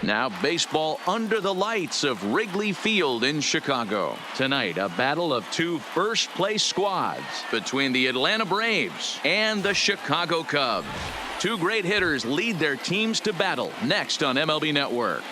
Now baseball under the lights of Wrigley Field in Chicago. Tonight, a battle of two first-place squads between the Atlanta Braves and the Chicago Cubs. Two great hitters lead their teams to battle next on MLB Network.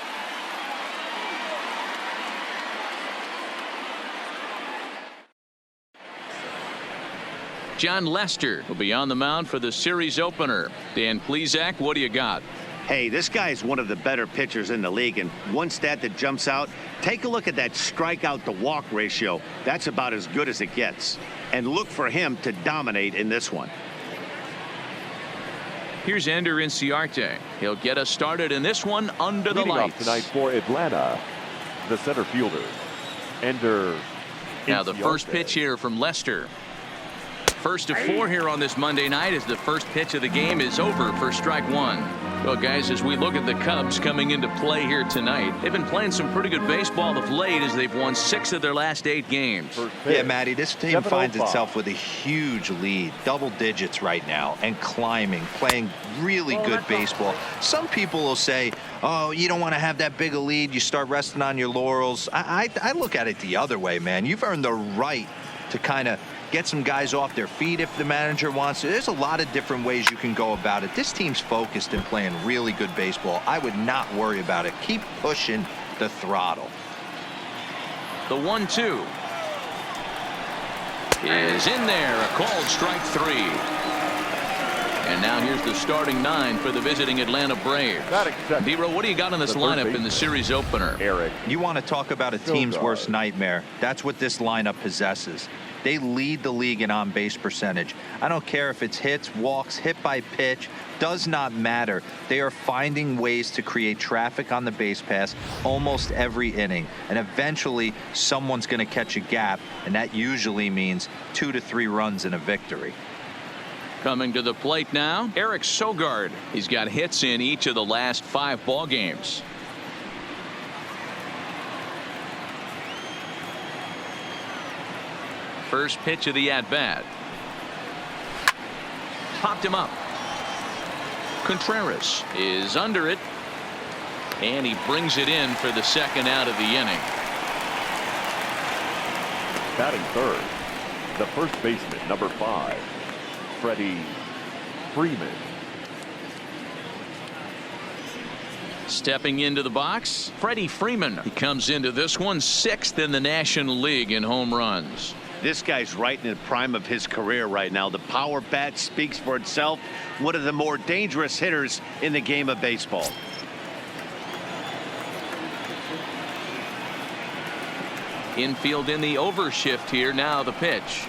John Lester will be on the mound for the series opener. Dan Plesac, what do you got? Hey, this guy is one of the better pitchers in the league, and one stat that jumps out, take a look at that strikeout to walk ratio. That's about as good as it gets. And look for him to dominate in this one. Here's Ender Inciarte. He'll get us started in this one under the lights. Tonight for Atlanta, the center fielder, Ender Inciarte. Now the first pitch here from Lester. First of 4 here on this Monday night as the first pitch of the game is over for strike one. Well, guys, as we look at the Cubs coming into play here tonight, they've been playing some pretty good baseball of late as they've won 6 of their last 8 games. Yeah, Matty, this team finds itself with a huge lead, double digits right now, and climbing, playing really good baseball. Some people will say, oh, you don't want to have that big a lead, you start resting on your laurels. I look at it the other way, man. You've earned the right to kind of get some guys off their feet if the manager wants to. There's a lot of different ways you can go about it. This team's focused and playing really good baseball. I would not worry about it. Keep pushing the throttle. The 1-2 is in there. A called strike 3. And now here's the starting 9 for the visiting Atlanta Braves. D-Row, what do you got in this lineup in the series opener? Eric. You want to talk about a team's worst nightmare. That's what this lineup possesses. They lead the league in on-base percentage. I don't care if it's hits, walks, hit by pitch, does not matter. They are finding ways to create traffic on the base pass almost every inning. And eventually, someone's going to catch a gap, and that usually means 2 to 3 runs in a victory. Coming to the plate now, Eric Sogard. He's got hits in each of the last 5 ball games. First pitch of the at-bat. Popped him up. Contreras is under it. And he brings it in for the second out of the inning. Batting third, the first baseman, number 5, Freddie Freeman. Stepping into the box, Freddie Freeman. He comes into this one 6th in the National League in home runs. This guy's right in the prime of his career right now. The power bat speaks for itself. One of the more dangerous hitters in the game of baseball. Infield in the overshift here. Now the pitch.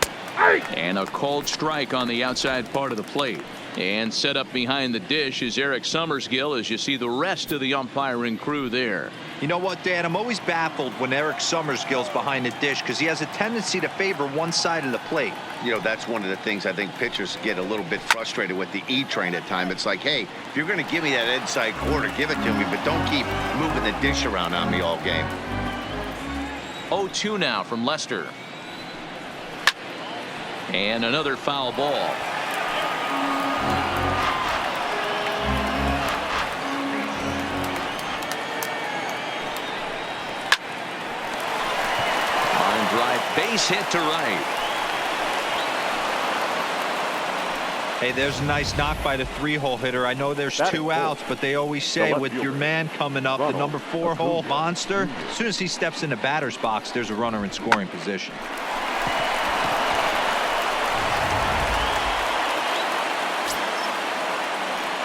And a called strike on the outside part of the plate. And set up behind the dish is Eric Summersgill as you see the rest of the umpiring crew there. You know what, Dan? I'm always baffled when Eric Summersgill's behind the dish because he has a tendency to favor one side of the plate. You know, that's one of the things I think pitchers get a little bit frustrated with the E-train at time. It's like, hey, if you're going to give me that inside quarter, give it to me, but don't keep moving the dish around on me all game. 0-2 now from Lester. And another foul ball. Base hit to right. Hey, there's a nice knock by the 3-hole hitter. I know there's 2 outs, but they always say with your man coming up, the number 4-hole monster, as soon as he steps in the batter's box, there's a runner in scoring position.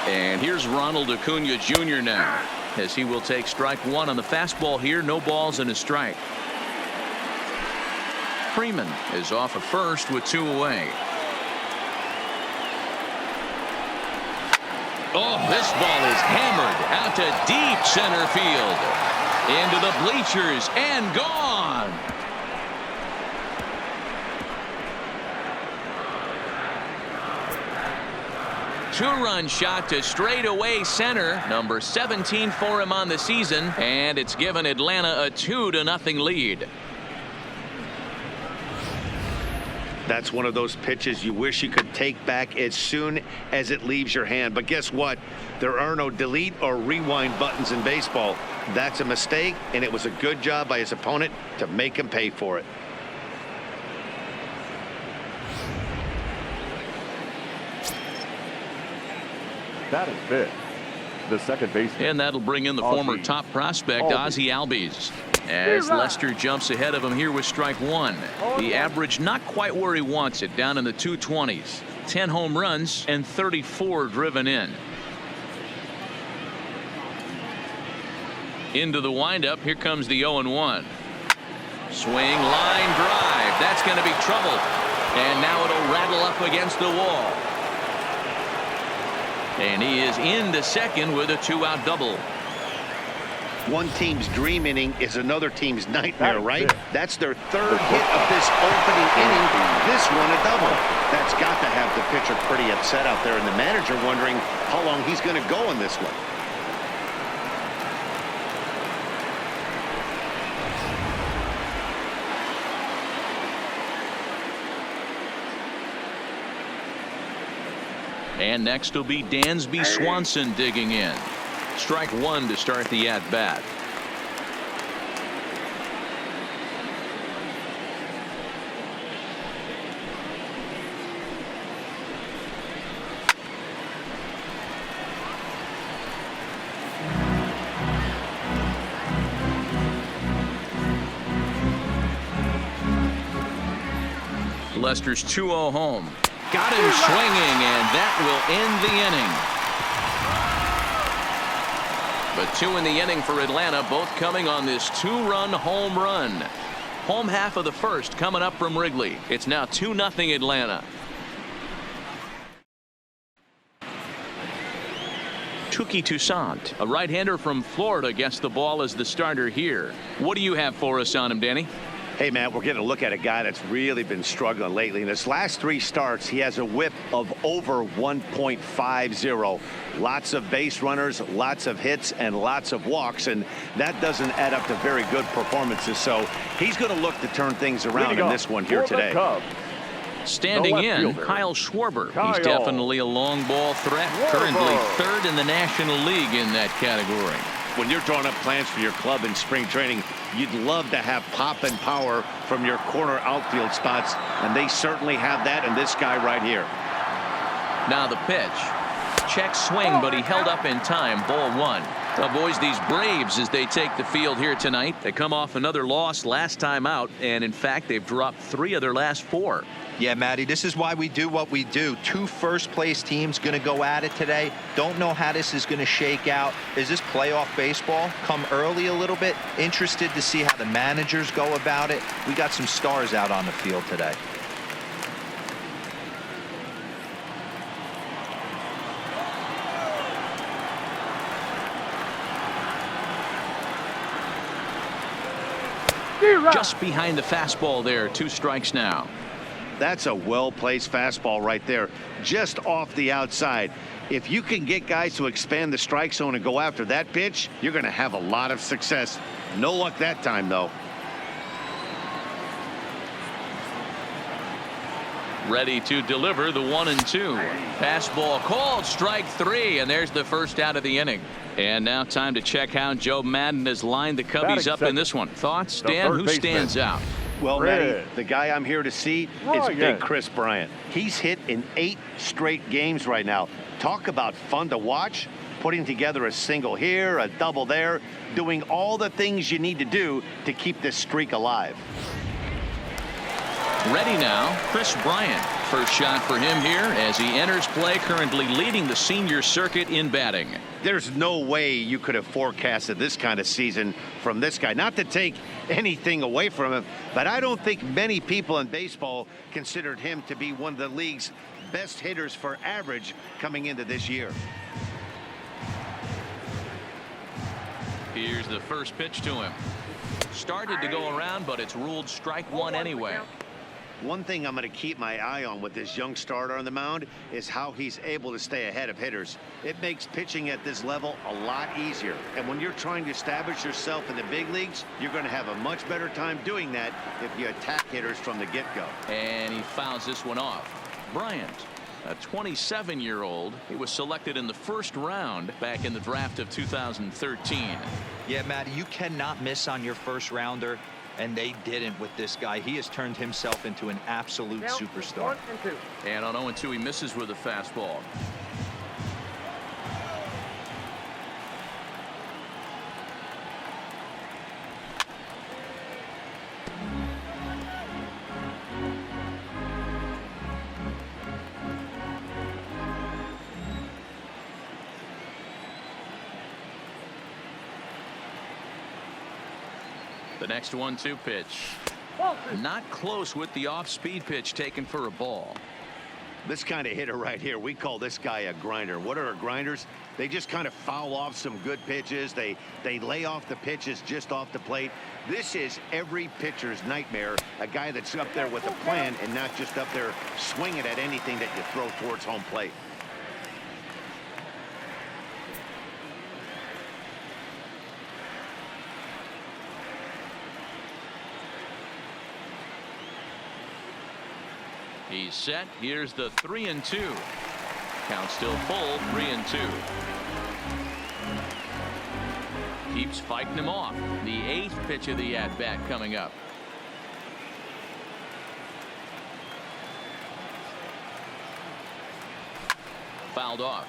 And here's Ronald Acuna Jr. now as he will take strike 1 on the fastball here. No balls and a strike. Freeman is off of first with 2 away. Oh, this ball is hammered out to deep center field. Into the bleachers and gone. Two-run shot to straightaway center. Number 17 for him on the season. And it's given Atlanta a 2-0 lead. That's one of those pitches you wish you could take back as soon as it leaves your hand. But guess what? There are no delete or rewind buttons in baseball. That's a mistake, and it was a good job by his opponent to make him pay for it. That is big. The second baseman. And that'll bring in the former top prospect, Ozzie Albies. As Lester jumps ahead of him here with strike one. The average not quite where he wants it, down in the 220s. 10 home runs and 34 driven in. Into the windup. Here comes the 0-1. Swing, line drive. That's going to be trouble. And now it'll rattle up against the wall. And he is into second with a 2-out double. One team's dream inning is another team's nightmare, right? That's their third hit of this opening inning. This one a double. That's got to have the pitcher pretty upset out there, and the manager wondering how long he's going to go in this one. And next will be Dansby Swanson digging in. Strike one to start the at-bat. Lester's 2-0 home. Got him swinging, and that will end the inning. But two in the inning for Atlanta, both coming on this 2-run home run. Home half of the first coming up from Wrigley. It's now 2-0 Atlanta. Touki Toussaint, a right-hander from Florida, gets the ball as the starter here. What do you have for us on him, Danny? Hey, Matt, we're getting a look at a guy that's really been struggling lately. In his last 3 starts, he has a whip of over 1.50. Lots of base runners, lots of hits, and lots of walks, and that doesn't add up to very good performances. So he's going to look to turn things around in this one here today. Standing in, Kyle Schwarber. He's definitely a long ball threat. Currently third in the National League in that category. When you're drawing up plans for your club in spring training, you'd love to have pop and power from your corner outfield spots, and they certainly have that in this guy right here. Now the pitch. Check swing, but he held up in time. Ball one. Avoids these Braves as they take the field here tonight. They come off another loss last time out, and in fact they've dropped 3 of their last 4. Yeah, Matty, this is why we do what we do. 2 first-place teams going to go at it today. Don't know how this is going to shake out. Is this playoff baseball? Come early a little bit. Interested to see how the managers go about it. We got some stars out on the field today. Just behind the fastball there. 2 strikes now. That's a well-placed fastball right there, just off the outside. If you can get guys to expand the strike zone and go after that pitch, you're going to have a lot of success. No luck that time, though. Ready to deliver the 1-2. Fastball called, strike 3, and there's the first out of the inning. And now time to check how Joe Madden has lined the Cubbies up in this one. Thoughts, Dan? Who stands out? Well, Matty, the guy I'm here to see is Big Chris Bryant. He's hit in 8 straight games right now. Talk about fun to watch. Putting together a single here, a double there, doing all the things you need to do to keep this streak alive. Ready now, Chris Bryant. First shot for him here as he enters play, currently leading the senior circuit in batting. There's no way you could have forecasted this kind of season from this guy. Not to take anything away from him, but I don't think many people in baseball considered him to be one of the league's best hitters for average coming into this year. Here's the first pitch to him. Started to go around, but it's ruled strike 1 anyway. One thing I'm going to keep my eye on with this young starter on the mound is how he's able to stay ahead of hitters. It makes pitching at this level a lot easier. And when you're trying to establish yourself in the big leagues, you're going to have a much better time doing that if you attack hitters from the get-go. And he fouls this one off. Bryant, a 27-year-old. He was selected in the first round back in the draft of 2013. Yeah, Matt, you cannot miss on your first rounder. And they didn't with this guy. He has turned himself into an absolute superstar. 1-2. And on 0-2, he misses with a fastball. The next 1-2 pitch. Not close with the off-speed pitch taken for a ball. This kind of hitter right here, we call this guy a grinder. What are grinders? They just kind of foul off some good pitches. They lay off the pitches just off the plate. This is every pitcher's nightmare, a guy that's up there with a plan and not just up there swinging at anything that you throw towards home plate. He's set. Here's the 3-2. Count still full. 3-2. Keeps fighting him off. The 8th pitch of the at-bat coming up. Fouled off.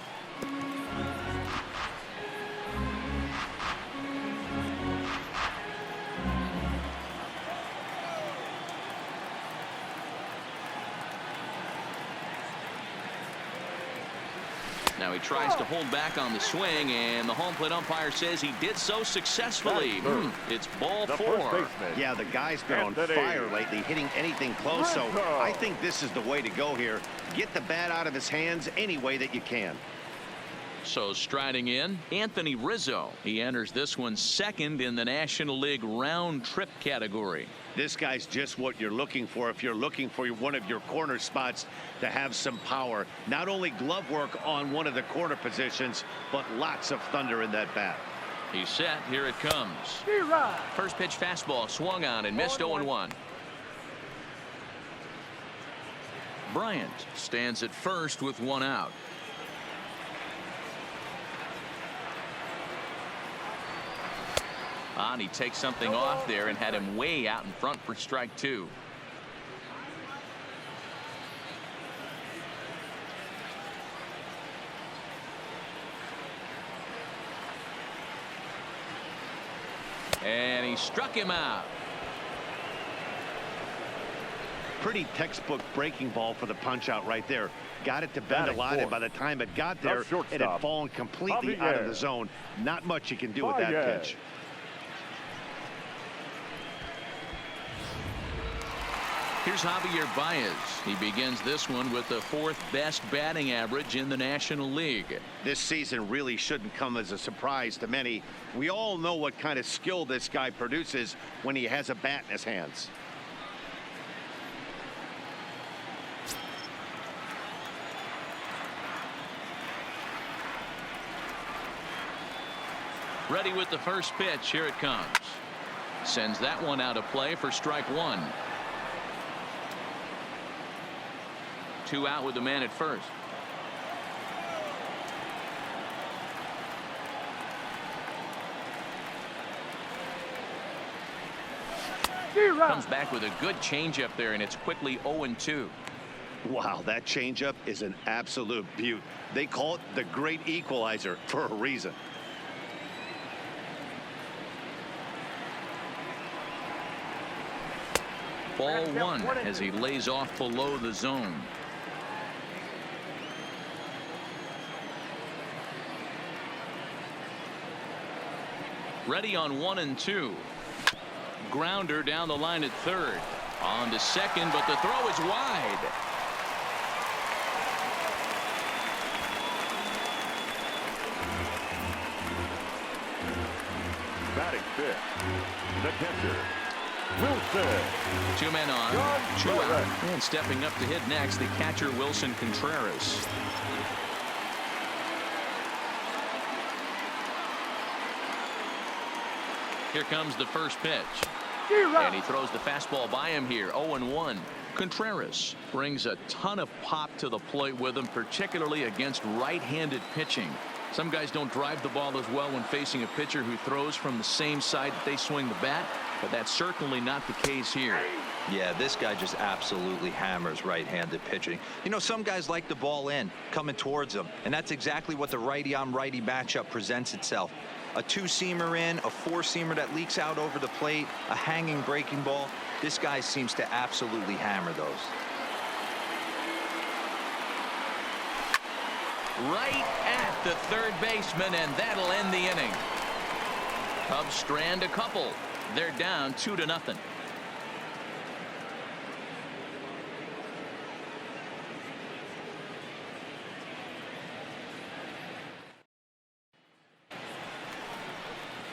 Now he tries to hold back on the swing, and the home plate umpire says he did so successfully. It's ball 4. Yeah, the guy's been on fire lately, hitting anything close, so I think this is the way to go here. Get the bat out of his hands any way that you can. So striding in, Anthony Rizzo. He enters this one second in the National League round trip category. This guy's just what you're looking for if you're looking for one of your corner spots to have some power. Not only glove work on one of the corner positions, but lots of thunder in that bat. He's set. Here it comes. First pitch fastball swung on and missed 0-1. Bryant stands at first with one out. And he takes something off there and had him way out in front for strike 2. And he struck him out. Pretty textbook breaking ball for the punch out right there. Got it to bend a lot, and by the time it got there, it had fallen completely out of the zone. Not much you can do with that pitch. Here's Javier Baez. He begins this one with the 4th best batting average in the National League. This season really shouldn't come as a surprise to many. We all know what kind of skill this guy produces when he has a bat in his hands. Ready with the first pitch. Here it comes. Sends that one out of play for strike 1. 2 out with the man at first. Comes back with a good changeup there, and it's quickly 0-2. Wow, that changeup is an absolute beaut. They call it the great equalizer for a reason. Ball 1 as he lays off below the zone. Ready on 1-2. Grounder down the line at third. On to second, but the throw is wide. Batting fifth, the catcher, Wilson. 2 men on, John 2 out. Contreras. And stepping up to hit next, the catcher Wilson Contreras. Here comes the first pitch. And he throws the fastball by him here. 0-1. Contreras brings a ton of pop to the plate with him, particularly against right-handed pitching. Some guys don't drive the ball as well when facing a pitcher who throws from the same side that they swing the bat, but that's certainly not the case here. Yeah, this guy just absolutely hammers right-handed pitching. You know, some guys like the ball in, coming towards them, and that's exactly what the righty-on-righty matchup presents itself. A two-seamer in, a four-seamer that leaks out over the plate, a hanging breaking ball. This guy seems to absolutely hammer those. Right at the third baseman, and that'll end the inning. Cubs strand a couple. They're down 2-0.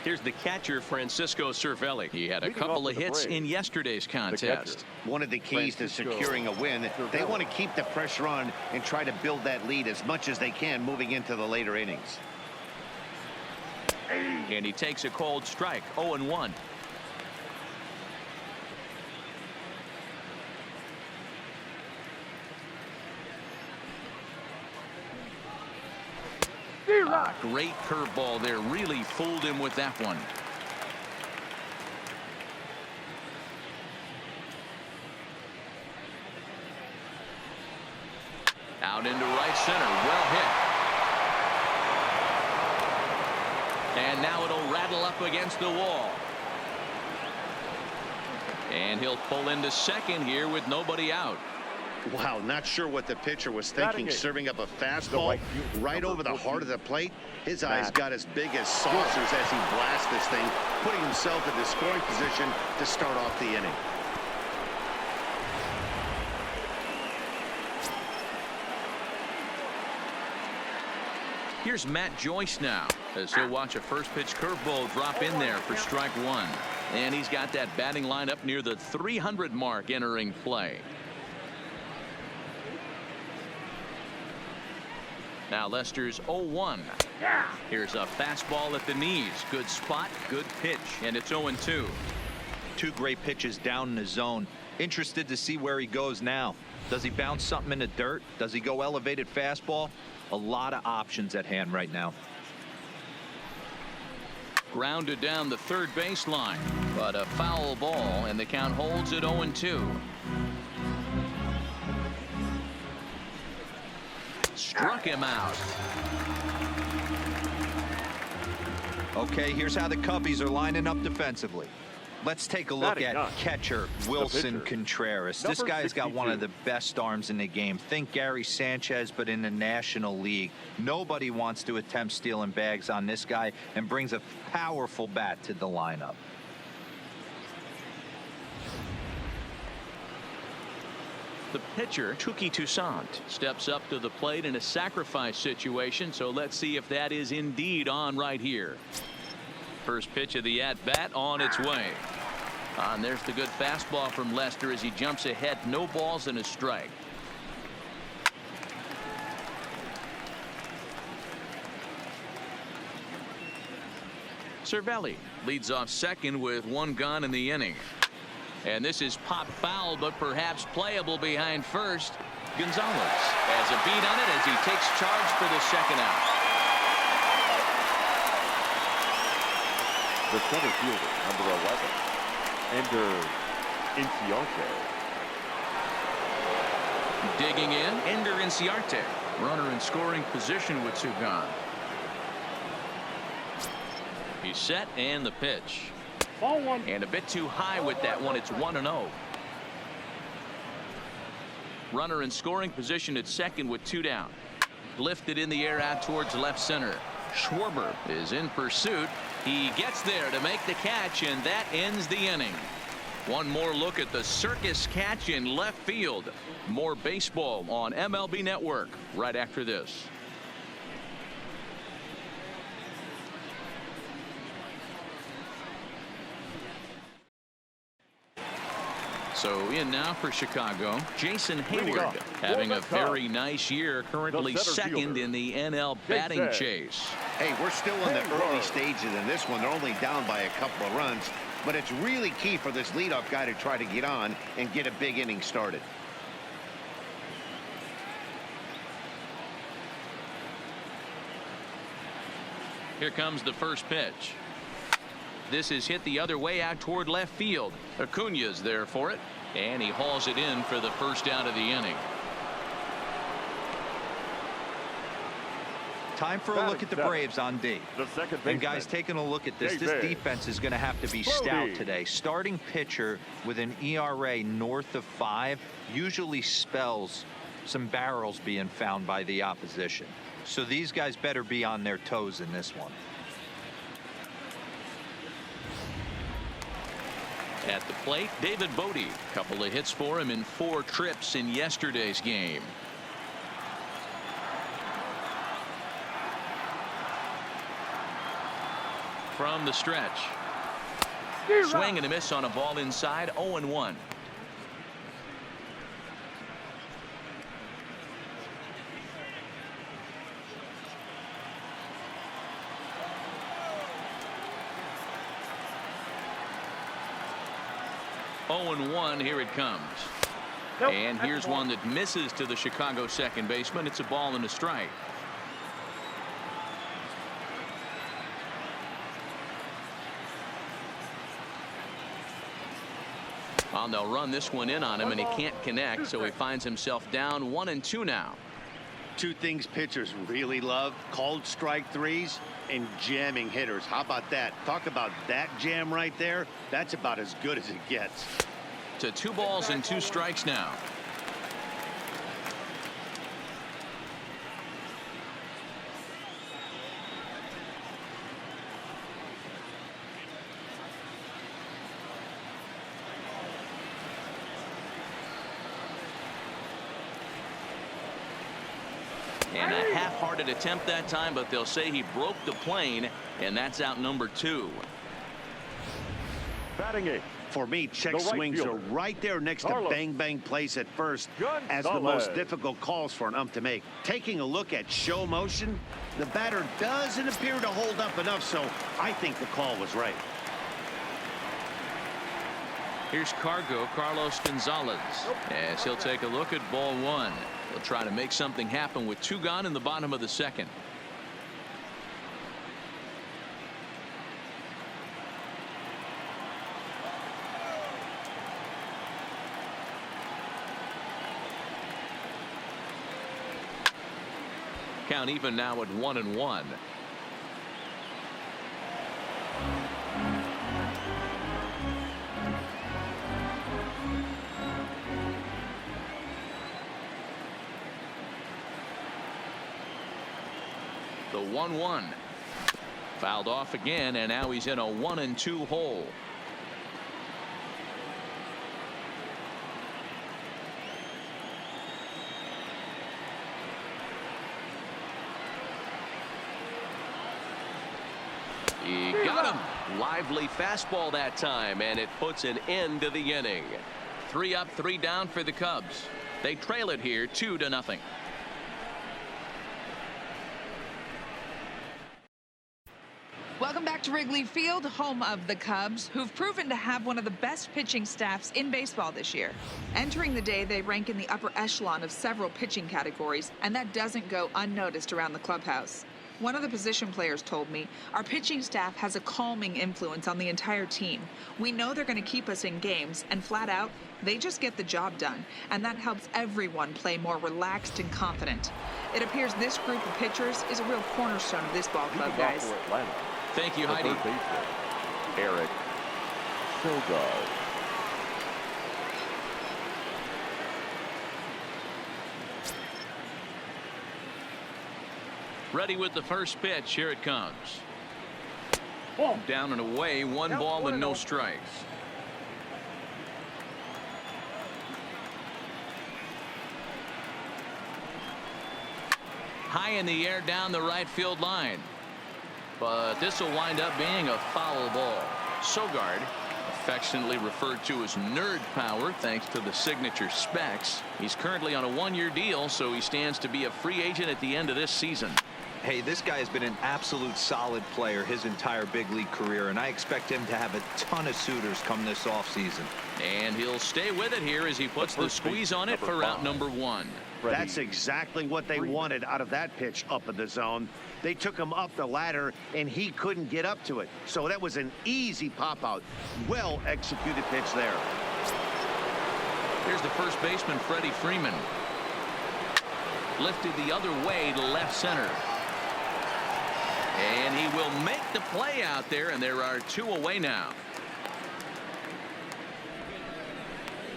Here's the catcher, Francisco Cervelli. He had a couple of hits in yesterday's contest. One of the keys to securing a win, they want to keep the pressure on and try to build that lead as much as they can moving into the later innings. And he takes a cold strike. 0-1. Great curveball there. Really fooled him with that one. Out into right center. Well hit. And now it'll rattle up against the wall. And he'll pull into second here with nobody out. Wow, not sure what the pitcher was thinking, serving up a fastball right over the heart of the plate. His eyes got as big as saucers as he blasts this thing, putting himself in the scoring position to start off the inning. Here's Matt Joyce now, as he'll watch a first pitch curveball drop in there for strike one. And he's got that batting line up near the 300 mark entering play. Now Lester's 0-1. Here's a fastball at the knees. Good spot, good pitch, and it's 0-2. Two great pitches down in the zone. Interested to see where he goes now. Does he bounce something in the dirt? Does he go elevated fastball? A lot of options at hand right now. Grounded down the third baseline, but a foul ball, and the count holds at 0-2. Struck him out. Okay, here's how the Cubbies are lining up defensively. Let's take a look at catcher Wilson Contreras. This guy's got one of the best arms in the game. Think Gary Sanchez, but in the National League. Nobody wants to attempt stealing bags on this guy, and brings a powerful bat to the lineup. The pitcher, Tuki Toussaint, steps up to the plate in a sacrifice situation, so let's see if that is indeed on right here. First pitch of the at-bat on its way. And there's the good fastball from Lester as he jumps ahead. No balls and a strike. Cervelli leads off second with one gone in the inning. And this is pop foul, but perhaps playable behind first. Gonzalez has a beat on it as he takes charge for the second out. The center fielder, number 11, Ender Inciarte. Digging in, Ender Inciarte. Runner in scoring position with two gone. He's set, and the pitch. Ball one. And a bit too high with that one. It's 1-0. Runner in scoring position at second with two down. Lifted in the air out towards left center. Schwarber is in pursuit. He gets there to make the catch, and that ends the inning. One more look at the circus catch in left field. More baseball on MLB Network right after this. So in now for Chicago, Jason Hayward, having a very nice year, currently second in the NL batting chase. Hey, we're still in the early stages in this one. They're only down by a couple of runs, but it's really key for this leadoff guy to try to get on and get a big inning started. Here comes the first pitch. This is hit the other way out toward left field. Acuña's there for it, and he hauls it in for the first out of the inning. Time for a look at the Braves on D. And guys, taking a look at this defense is going to have to be stout today. Starting pitcher with an ERA north of 5 usually spells some barrels being found by the opposition. So these guys better be on their toes in this one. At the plate, David Bodie. Couple of hits for him in 4 trips in yesterday's game. From the stretch. Swing and a miss on a ball inside. 0-1. Here it comes. And here's one that misses to the Chicago second baseman. It's a ball and a strike. Well, they'll run this one in on him, and he can't connect, so he finds himself down 1-2 now. Two things pitchers really love: called strike threes and jamming hitters. How about that? Talk about that jam right there. That's about as good as it gets. To 2 balls and 2 strikes now. And a half-hearted attempt that time, but they'll say he broke the plane, and that's out number 2. Batting 8. For me, check swings are right there next to bang place at first as the most difficult calls for an ump to make. Taking a look at show motion, the batter doesn't appear to hold up enough, so I think the call was right. Here's Carlos Gonzalez, as he'll take a look at ball 1. He'll try to make something happen with 2 gone in the bottom of the second. Count even now at 1-1. The 1-1. Fouled off again, and now he's in a 1-2 hole. He got him. Lively fastball that time, and it puts an end to the inning. 3 up, 3 down for the Cubs. They trail it here 2-0. Welcome back to Wrigley Field, home of the Cubs, who've proven to have one of the best pitching staffs in baseball this year. Entering the day, they rank in the upper echelon of several pitching categories, and that doesn't go unnoticed around the clubhouse. One of the position players told me, our pitching staff has a calming influence on the entire team. We know they're going to keep us in games, and flat out, they just get the job done, and that helps everyone play more relaxed and confident. It appears this group of pitchers is a real cornerstone of this ball club, guys. Thank you, Heidi. Eric Sogard. Ready with the first pitch. Here it comes. Down and away. 1 ball and no strikes. High in the air down the right field line. But this will wind up being a foul ball. Sogard Affectionately referred to as nerd power thanks to the signature specs. He's currently on a one-year deal, so he stands to be a free agent at the end of this season. Hey, this guy has been an absolute solid player his entire big league career, and I expect him to have a ton of suitors come this offseason. And he'll stay with it here as he puts the squeeze on it for route number 1. That's exactly what they wanted out of that pitch up in the zone. They took him up the ladder, and he couldn't get up to it. So that was an easy pop-out. Well-executed pitch there. Here's the first baseman, Freddie Freeman. Lifted the other way to left center. And he will make the play out there, and there are 2 away now.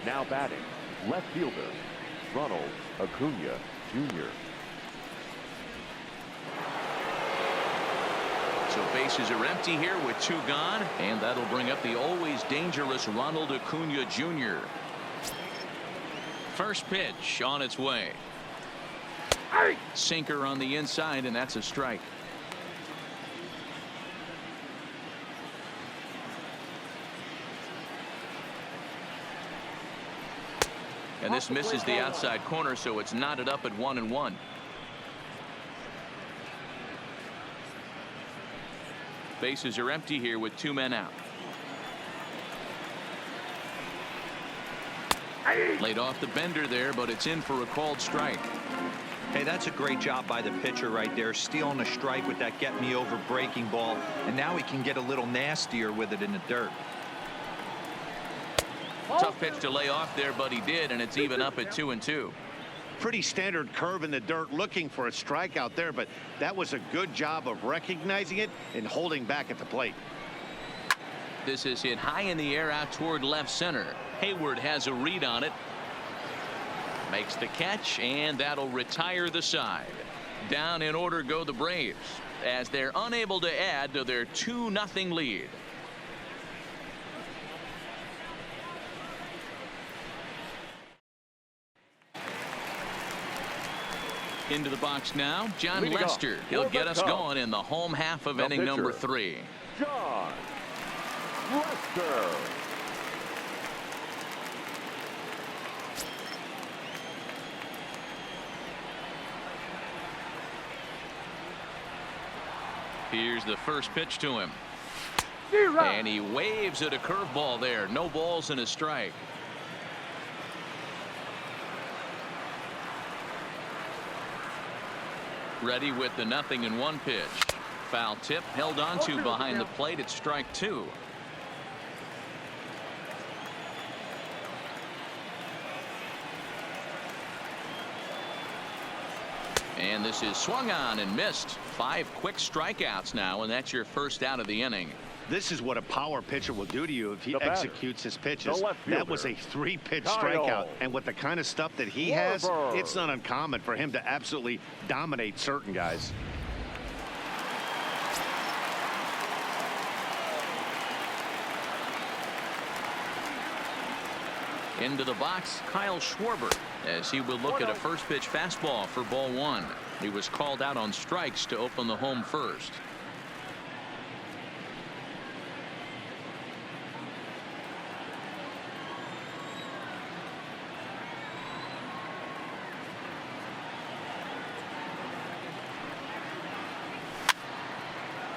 Now batting, left fielder, Ronald Acuna Jr. So bases are empty here with 2 gone, and that'll bring up the always dangerous Ronald Acuna Jr. First pitch on its way. Sinker on the inside, and that's a strike. And this misses the outside corner, so it's knotted up at 1-1. Bases are empty here with 2 men out. Laid off the bender there, but it's in for a called strike. Hey, that's a great job by the pitcher right there, stealing a strike with that get-me-over breaking ball, and now he can get a little nastier with it in the dirt. Tough pitch to lay off there, but he did, and it's even up at 2-2. Pretty standard curve in the dirt, looking for a strikeout there, but that was a good job of recognizing it and holding back at the plate. This is hit high in the air out toward left center. Hayward has a read on it. Makes the catch, and that'll retire the side. Down in order go the Braves, as they're unable to add to their 2-0 lead. Into the box now, John Lester. He'll get us going in the home half of inning number 3. John Lester. Here's the first pitch to him. And he waves at a curveball there. No balls and a strike. Ready with the 0-1 pitch. Foul tip held on to behind the plate at strike 2. And this is swung on and missed. 5 quick strikeouts now, and that's your first out of the inning. This is what a power pitcher will do to you if he executes his pitches. That was a 3-pitch strikeout, and with the kind of stuff that he has, it's not uncommon for him to absolutely dominate certain guys. Into the box, Kyle Schwarber, as he will look at a first pitch fastball for ball 1. He was called out on strikes to open the home first.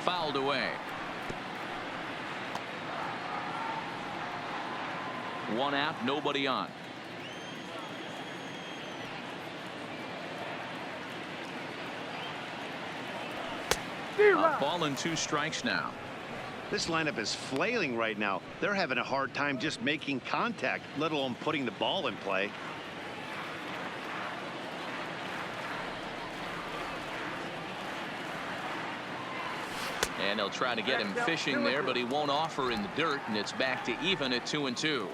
Fouled away. 1 out, nobody on. A ball and 2 strikes now. This lineup is flailing right now. They're having a hard time just making contact, let alone putting the ball in play. And they'll try to get him fishing there, but he won't offer in the dirt, and it's back to even at 2-2.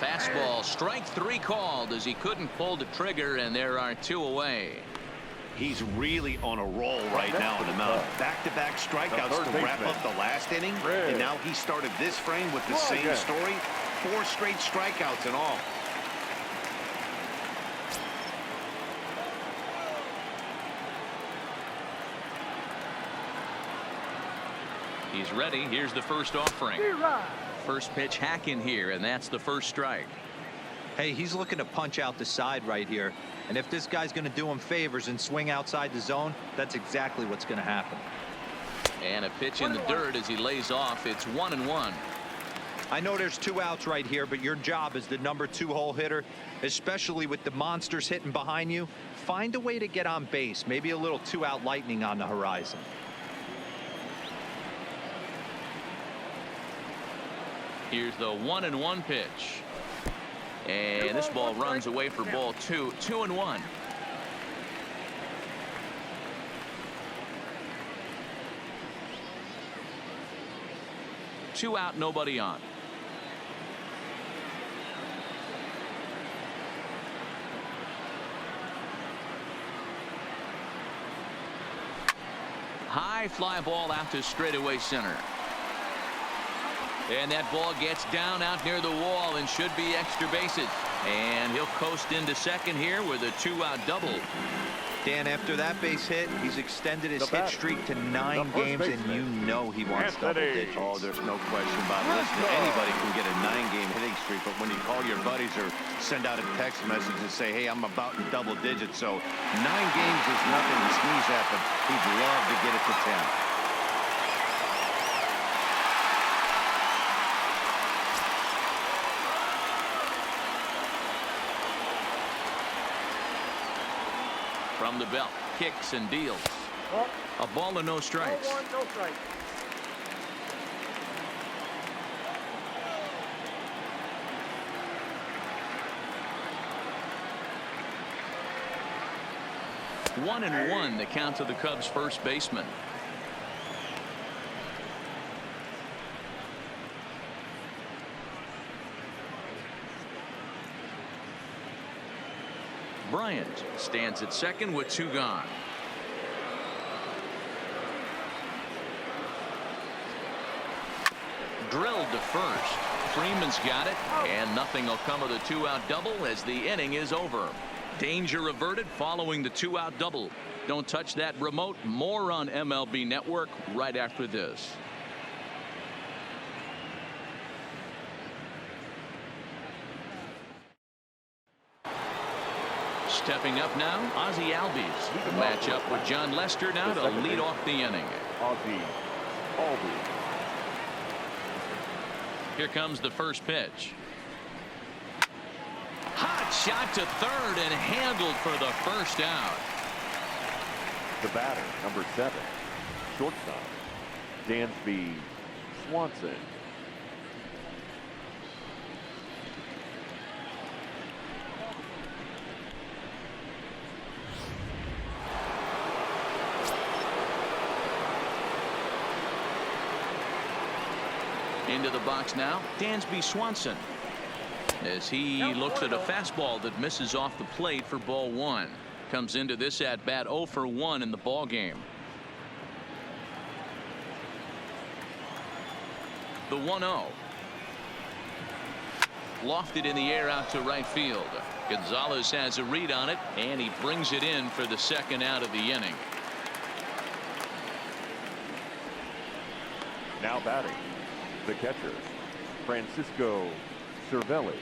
Fastball, strike 3 called as he couldn't pull the trigger, and there are 2 away. He's really on a roll right now on the mound. Back-to-back strikeouts to wrap up the last inning, and now he started this frame with the same story. 4 straight strikeouts in all. He's ready. Here's the first offering. First pitch hacking here, and that's the first strike. Hey, he's looking to punch out the side right here. And if this guy's going to do him favors and swing outside the zone, that's exactly what's going to happen. And a pitch in the dirt as he lays off. It's 1-1. I know there's 2 outs right here, but your job as the number 2 hole hitter, especially with the monsters hitting behind you, find a way to get on base. Maybe a little 2-out lightning on the horizon. Here's the 1-1 pitch. And this ball runs away for ball 2. 2-1. Two out, nobody on. High fly ball out to straightaway center. And that ball gets down out near the wall and should be extra bases. And he'll coast into second here with a 2-out double. Dan, after that base hit, he's extended his hit streak to 9 games, and you know he wants double digits. Oh, there's no question about it. Listen, anybody can get a 9-game hitting streak, but when you call your buddies or send out a text message and say, hey, I'm about in double digits, so 9 games is nothing to sneeze at, but he'd love to get it to 10. From the belt, kicks and deals. A ball and no strikes. 1-1, no strikes. One and one, the count to the Cubs' first baseman. Bryant stands at second with 2 gone. Drilled to first. Freeman's got it, and nothing will come of the 2-out double as the inning is over. Danger averted following the 2-out double. Don't touch that remote. More on MLB Network right after this. Stepping up now, Ozzie Albies. The matchup with John Lester now to lead off the inning. Ozzie Albies. Here comes the first pitch. Hot shot to third and handled for the first out. The batter, number 7, shortstop, Dansby Swanson. Into the box now, Dansby Swanson, as he looks at a fastball that misses off the plate for ball 1. Comes into this at bat 0 for 1 in the ball game. The 1-0. Lofted in the air out to right field. Gonzalez has a read on it, and he brings it in for the second out of the inning. Now batting, the catcher, Francisco Cervelli.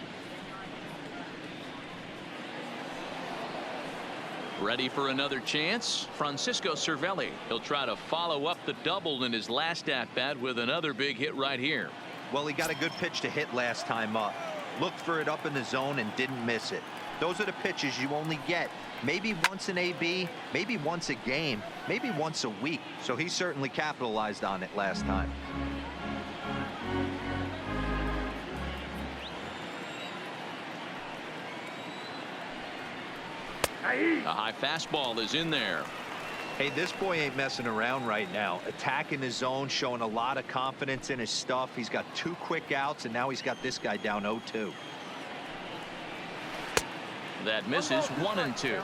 Ready for another chance? Francisco Cervelli. He'll try to follow up the double in his last at-bat with another big hit right here. Well, he got a good pitch to hit last time up. Looked for it up in the zone and didn't miss it. Those are the pitches you only get maybe once in AB, maybe once a game, maybe once a week. So he certainly capitalized on it last time. A high fastball is in there. Hey, this boy ain't messing around right now. Attacking his zone, showing a lot of confidence in his stuff. He's got 2 quick outs, and now he's got this guy down 0-2. That misses. 1-2.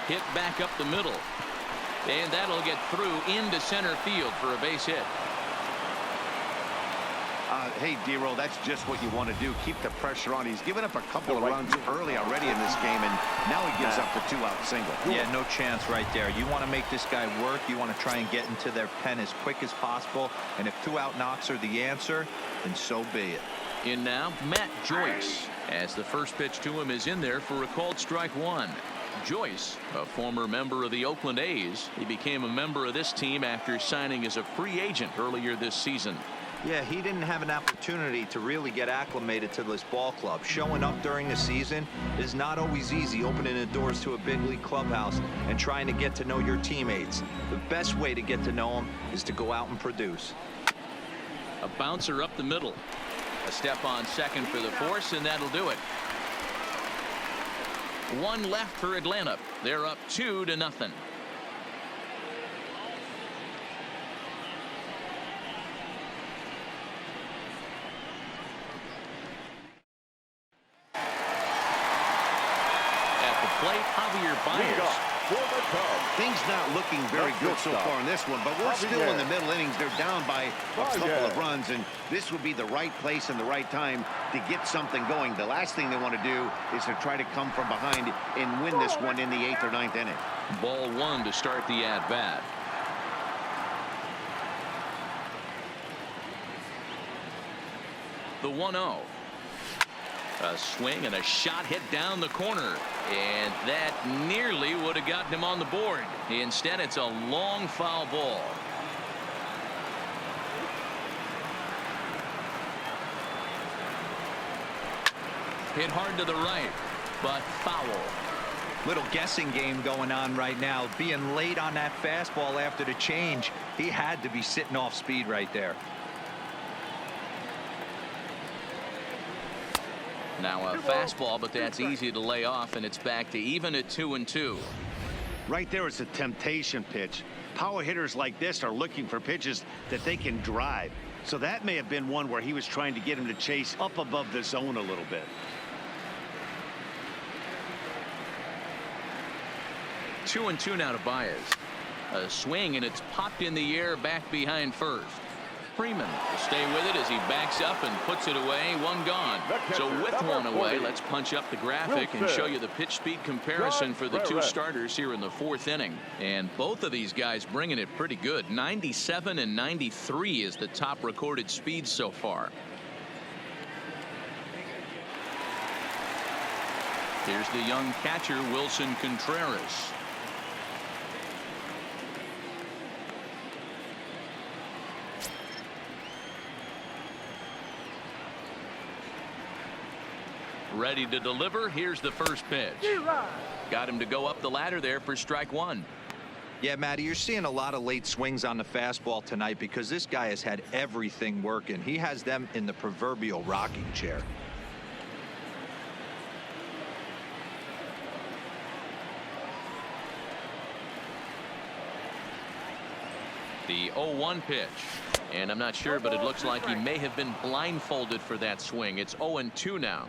Hit back up the middle, and that'll get through into center field for a base hit. Hey, D-Roll, that's just what you want to do. Keep the pressure on. He's given up a couple of runs early already in this game, and now he gives up the two-out single. Yeah, no chance right there. You want to make this guy work. You want to try and get into their pen as quick as possible. And if two-out knocks are the answer, then so be it. In now, Matt Joyce, as the first pitch to him is in there for a called strike one. Joyce, a former member of the Oakland A's, he became a member of this team after signing as a free agent earlier this season. Yeah, he didn't have an opportunity to really get acclimated to this ball club. Showing up during the season is not always easy, opening the doors to a big league clubhouse and trying to get to know your teammates. The best way to get to know them is to go out and produce. A bouncer up the middle. A step on second for the force, and that'll do it. One left for Atlanta. They're up 2-0. Javier Baez. Things not looking very good so far in this one, but we're still in the middle innings. They're down by a couple of runs, and this would be the right place and the right time to get something going. The last thing they want to do is to try to come from behind and win this one in the 8th or 9th inning. Ball one to start the at-bat. The 1-0. A swing and a shot hit down the corner, and that nearly would have gotten him on the board. Instead, it's a long foul ball. Hit hard to the right, but foul. Little guessing game going on right now. Being late on that fastball after the change, he had to be sitting off speed right there. Now a fastball, but that's easy to lay off, and it's back to even at 2-2. Right there is a temptation pitch. Power hitters like this are looking for pitches that they can drive. So that may have been one where he was trying to get him to chase up above the zone a little bit. 2-2 now to Baez. A swing, and it's popped in the air back behind first. Freeman will stay with it as he backs up and puts it away. One gone. So with one away, let's punch up the graphic and show you the pitch speed comparison for the two starters here in the 4th inning. And both of these guys bringing it pretty good. 97 and 93 is the top recorded speed so far. Here's the young catcher, Wilson Contreras. Ready to deliver. Here's the first pitch. Got him to go up the ladder there for strike one. Yeah, Matty, you're seeing a lot of late swings on the fastball tonight because this guy has had everything working. He has them in the proverbial rocking chair. The 0-1 pitch. And I'm not sure, but it looks like he may have been blindfolded for that swing. It's 0-2 now.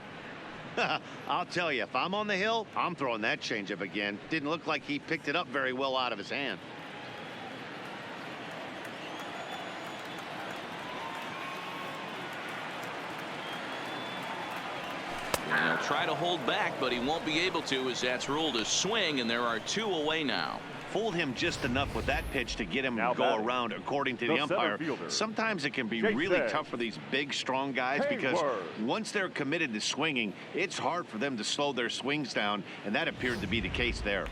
I'll tell you, if I'm on the hill, I'm throwing that changeup again. Didn't look like he picked it up very well out of his hand. And he'll try to hold back, but he won't be able to, as that's ruled a swing, and there are 2 away now. Fooled him just enough with that pitch to get him to go around, according to the umpire. Sometimes it can be really tough for these big, strong guys because once they're committed to swinging, it's hard for them to slow their swings down, and that appeared to be the case there.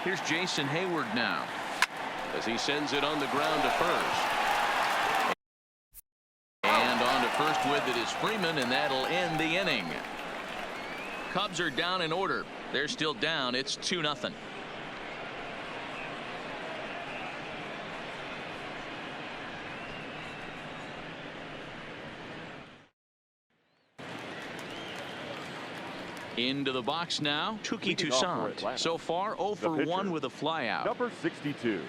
Here's Jason Hayward now as he sends it on the ground to first. First with it is Freeman, and that'll end the inning. Cubs are down in order. They're still down. It's 2-0. Into the box now, Touki Toussaint. So far, 0 for 1 with a flyout. Number 62.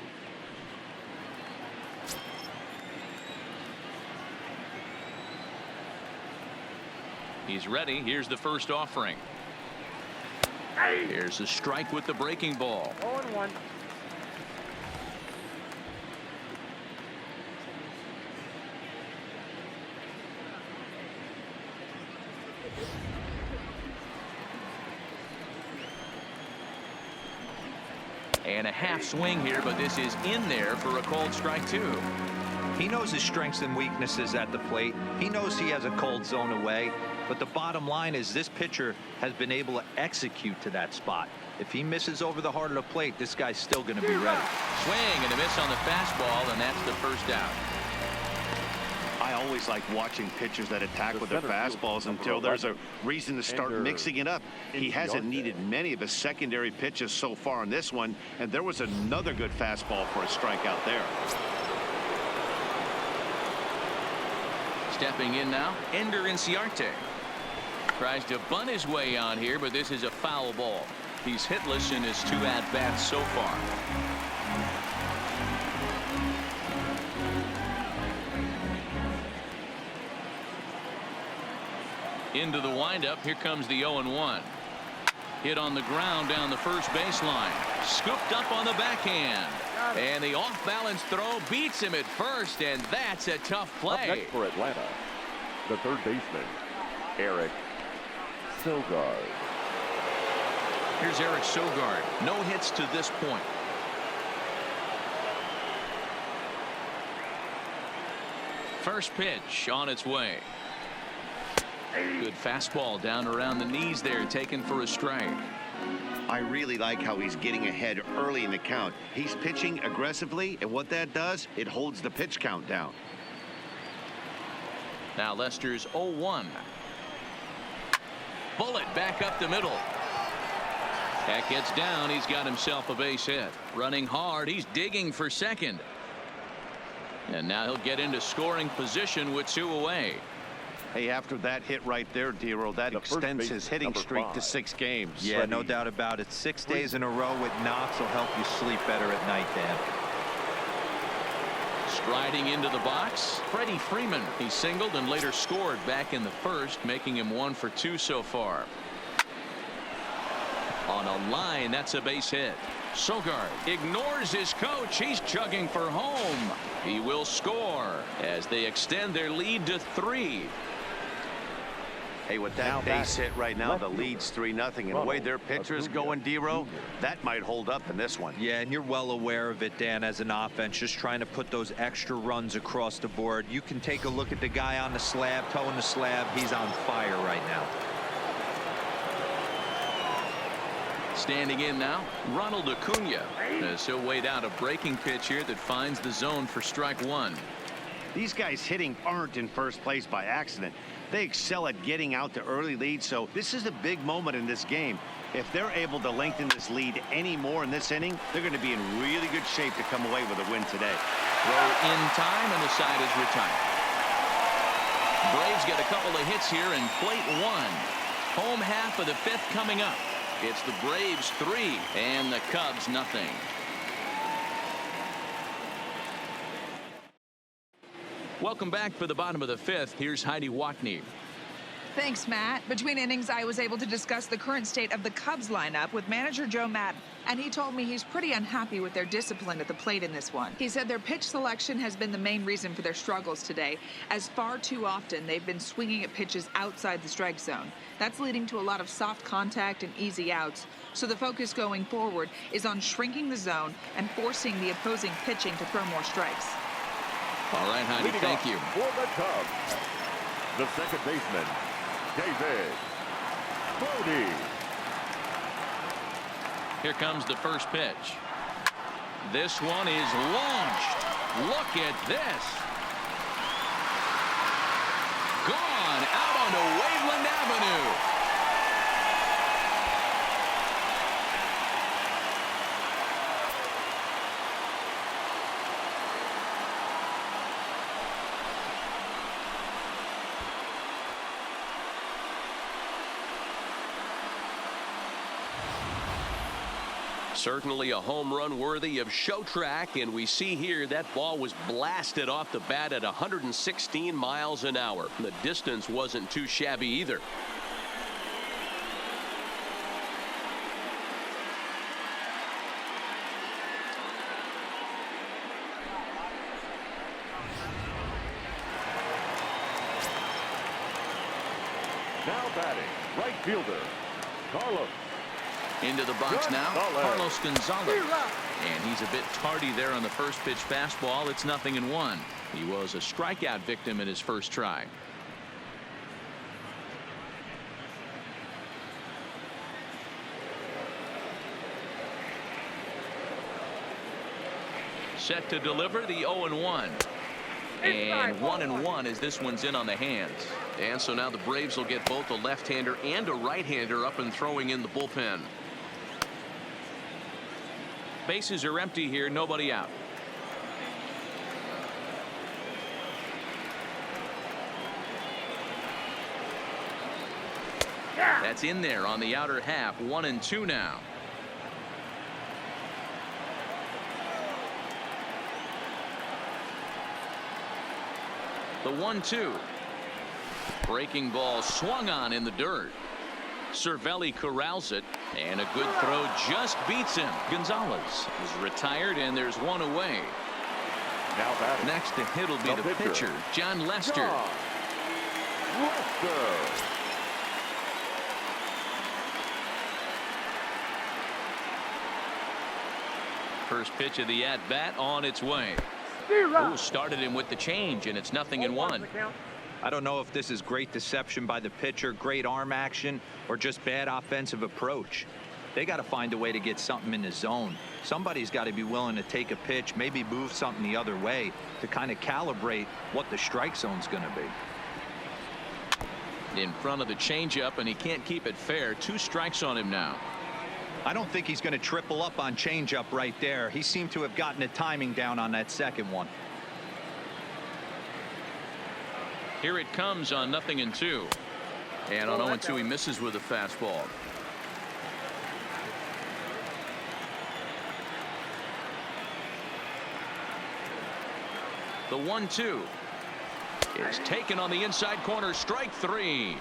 He's ready. Here's the first offering. Here's a strike with the breaking ball. 0-1. And a half swing here, but this is in there for a called strike 2. He knows his strengths and weaknesses at the plate. He knows he has a cold zone away. But the bottom line is this pitcher has been able to execute to that spot. If he misses over the heart of the plate, this guy's still going to be ready. Swing and a miss on the fastball, and that's the first out. I always like watching pitchers that attack with their center field, fastballs number until there's a 11, reason to start Ender mixing it up. He hasn't Inciarte. needed many of his secondary pitches so far in this one, and there was another good fastball for a strikeout there. Stepping in now, Ender Inciarte. Tries to bunt his way on here, but this is a foul ball. He's hitless in his 2 at-bats so far. Into the windup. Here comes the 0-1. Hit on the ground down the first baseline. Scooped up on the backhand. And the off-balance throw beats him at first, and that's a tough Up play. next for Atlanta, the third baseman, Eric Sogard. Here's Eric Sogard. No hits to this point. First pitch on its way. Good fastball down around the knees there, taken for a strike. I really like how he's getting ahead early in the count. He's pitching aggressively, and what that does, it holds the pitch count down. Now Lester's 0-1. Bullet back up the middle. That gets down. He's got himself a base hit. Running hard. He's digging for second. And now he'll get into scoring position with 2 away. Hey, after that hit right there, Dero, that The first extends base, his hitting number streak to 5. 6 games. Yeah, no doubt about it. 6 days in a row with knocks will help you sleep better at night, Dan. Striding into the box, Freddie Freeman. He singled and later scored back in the first, making him 1 for 2 so far. On a line, that's a base hit. Sogard ignores his coach. He's chugging for home. He will score as they extend their lead to 3. Hey, with Now that base back hit right now, left the field. lead's 3-0. And the way their pitcher is Acuna going, Dero, Jr. that might hold up in this one. Yeah, and you're well aware of it, Dan, as an offense, just trying to put those extra runs across the board. You can take a look at the guy on the slab, toeing the slab. He's on fire right now. Standing in now, Ronald Acuna, as he'll wait out a breaking pitch here that finds the zone for strike 1. These guys hitting aren't in first place by accident. They excel at getting out to early leads, so this is a big moment in this game. If they're able to lengthen this lead any more in this inning, they're going to be in really good shape to come away with a win today. Throw in time, and the side is retired. Braves get a couple of hits here in plate 1. Home half of the 5th coming up. It's the Braves 3 and the Cubs nothing. Welcome back for the bottom of the 5th. Here's Heidi Watney. Thanks, Matt. Between innings, I was able to discuss the current state of the Cubs lineup with manager Joe Maddon, and he told me he's pretty unhappy with their discipline at the plate in this one. He said their pitch selection has been the main reason for their struggles today, as far too often they've been swinging at pitches outside the strike zone. That's leading to a lot of soft contact and easy outs, so the focus going forward is on shrinking the zone and forcing the opposing pitching to throw more strikes. All right, Heidi, Leading thank off you. For the Cubs, the second baseman, David Brody. Here comes the first pitch. This one is launched. Look at this. Gone out onto Waveland Avenue. Certainly a home run worthy of show track, and we see here that ball was blasted off the bat at 116 miles an hour. The distance wasn't too shabby either. Now batting, right fielder, Carlos. Into the box now, Gonzalez. Carlos Gonzalez. And he's a bit tardy there on the first pitch fastball. It's 0-1. He was a strikeout victim in his first try. Set to deliver the 0-1. And 1-1 as this one's in on the hands. And so now the Braves will get both a left-hander and a right-hander up and throwing in the bullpen. Bases are empty here, nobody out. That's in there on the outer half. 1-2 now. The 1-2. Breaking ball swung on in the dirt. Cervelli corrals it, and a good throw just beats him. Gonzalez is retired, and there's one away. Now batting. Next to hit will be the pitcher, John Lester. John Lester. First pitch of the at-bat on its way. Ooh, started him with the change, and it's 0-1. I don't know if this is great deception by the pitcher, great arm action, or just bad offensive approach. They got to find a way to get something in the zone. Somebody's got to be willing to take a pitch, maybe move something the other way to kind of calibrate what the strike zone's going to be. In front of the changeup, and he can't keep it fair. 2 strikes on him now. I don't think he's going to triple up on changeup right there. He seemed to have gotten the timing down on that second one. Here it comes on 0-2. And on 0-2 he misses with a fastball. The 1-2 is taken on the inside corner. Strike 3.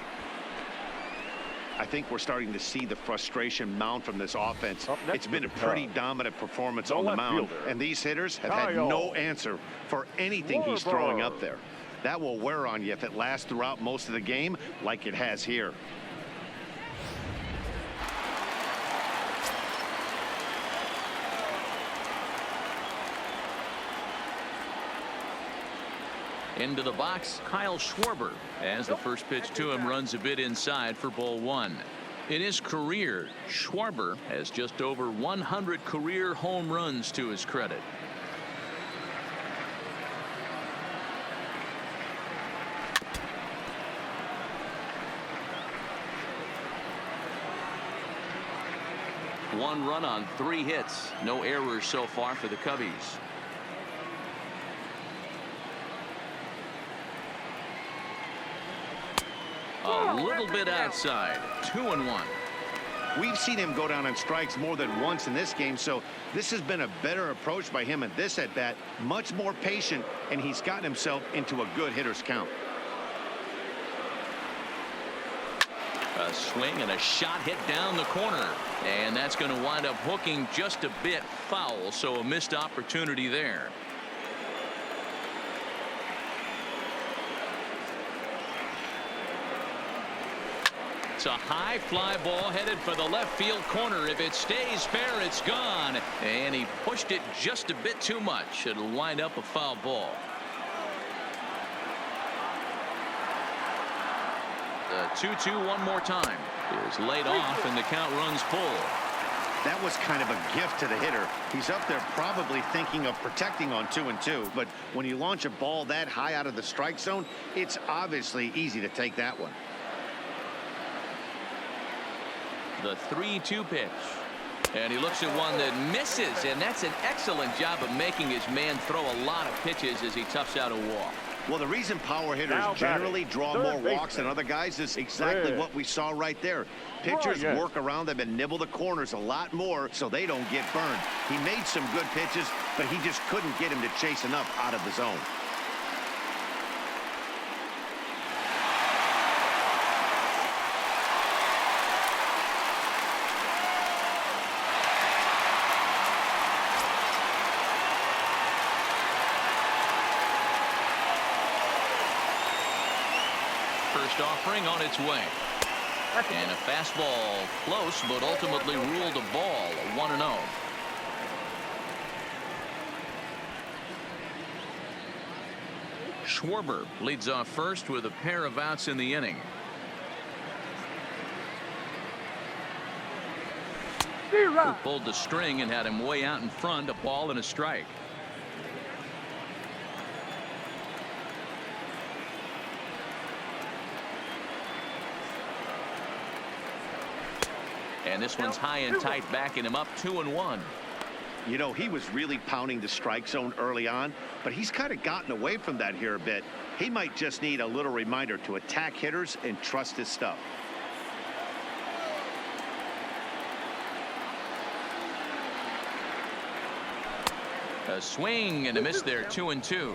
I think we're starting to see the frustration mount from this offense. It's been a the pretty Cubs. dominant performance The on the left mound, fielder, and these hitters have had Kyle no answer for anything he's Schwarber. throwing up there. That will wear on you if it lasts throughout most of the game like it has here. Into the box, Kyle Schwarber, as the first pitch to him runs a bit inside for ball 1. In his career, Schwarber has just over 100 career home runs to his credit. One run on 3 hits. No errors so far for the Cubbies. A little bit outside. 2-1. We've seen him go down on strikes more than once in this game, so this has been a better approach by him at this at-bat. Much more patient, and he's gotten himself into a good hitter's count. A swing and a shot hit down the corner, and that's going to wind up hooking just a bit foul, so a missed opportunity there. It's a high fly ball headed for the left field corner. If it stays fair, it's gone, and he pushed it just a bit too much. It'll wind up a foul ball. The 2-2 one more time is laid off, and the count runs full. That was kind of a gift to the hitter. He's up there probably thinking of protecting on 2-2, but when you launch a ball that high out of the strike zone, it's obviously easy to take that one. The 3-2 pitch, and he looks at one that misses, and that's an excellent job of making his man throw a lot of pitches as he toughs out a walk. Well, the reason power hitters Now generally batting, draw third more baseman, walks than other guys is exactly Fred. what we saw right there. Pitchers Ryan. work around them and nibble the corners a lot more so they don't get burned. He made some good pitches, but he just couldn't get him to chase enough out of the zone. first offering on its way. And a fastball close, but ultimately ruled a ball, 1-0. Schwarber leads off first with a pair of outs in the inning. Who pulled the string and had him way out in front, a ball and a strike. And this one's high and tight, backing him up, 2-1. You know, he was really pounding the strike zone early on, but he's kind of gotten away from that here a bit. He might just need a little reminder to attack hitters and trust his stuff. A swing and a miss there, 2-2.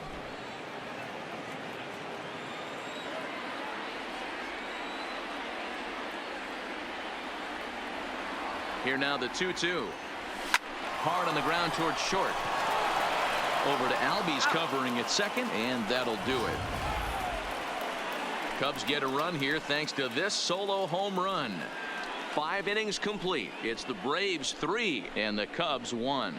Here now the 2-2. Hard on the ground towards short. Over to Albies covering at second, and that'll do it. Cubs get a run here thanks to this solo home run. 5 innings complete. It's the Braves 3 and the Cubs 1.